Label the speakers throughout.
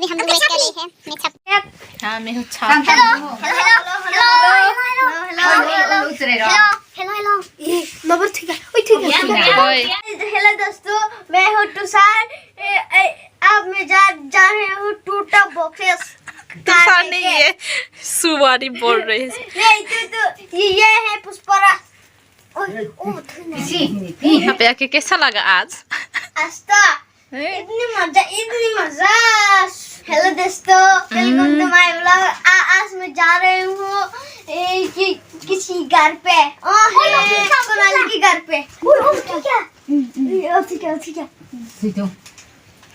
Speaker 1: हम लोग वेट कर रहे हैं मैं छप
Speaker 2: हाँ मैं हूँ छाप
Speaker 1: hello hello hello hello hello number ठीक है ओए ठीक है हेलो दोस्तों मैं हूँ तुषार अब मैं जा रहे हूँ टूटा बॉक्सेस
Speaker 2: तुषार नहीं ये सुवारी बोल रही है
Speaker 1: नहीं तो ये है पुष्परा
Speaker 2: यहाँ पे आके कैसा लगा आज
Speaker 1: आस्था इतनी मजा हेलो दोस्तों वेलकम टू माय व्लॉग आज मैं जा रही हूँ किसी घर पे सोनाली के घर पे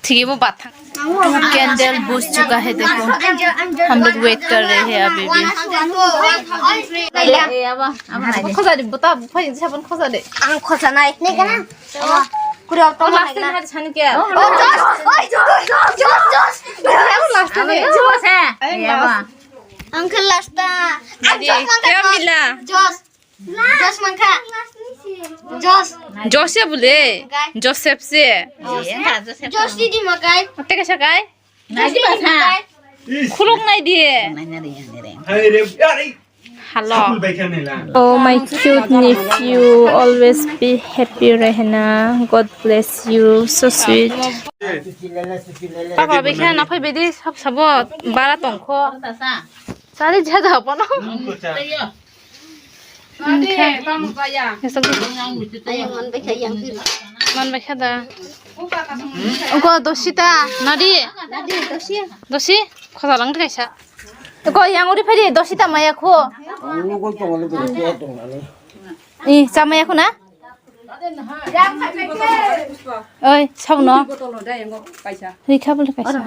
Speaker 2: ठीक है वो बात था कैंडल बुझ चुका है देखो हम लोग वेट कर रहे हैं अभी भी खोजा दे बता भाई साबन खोजा दे
Speaker 1: आं खोजा नहीं का ना कुरियाव तो
Speaker 2: लास्ट में हाथ छान क्या
Speaker 1: जोस
Speaker 2: लास्ट में जोस है
Speaker 1: अंकल लास्ट
Speaker 2: क्या मिला
Speaker 1: जोस मंखा
Speaker 2: जोस या बोले जोसेफ से
Speaker 1: जोस दीदी मगाई
Speaker 2: ते कैसा काय खुलुक नहीं दिए hello oh my cute nephew always be happy रहना god bless you so sweet papa bekha na phai bedi sab sabot bara tongkho sari jada hono man bekha da ko dosita nadi dosi khosa lang kaisa ko yang uri phari dosita maya kho 이 잠이야 구나 어이 사우너 리카블 가있어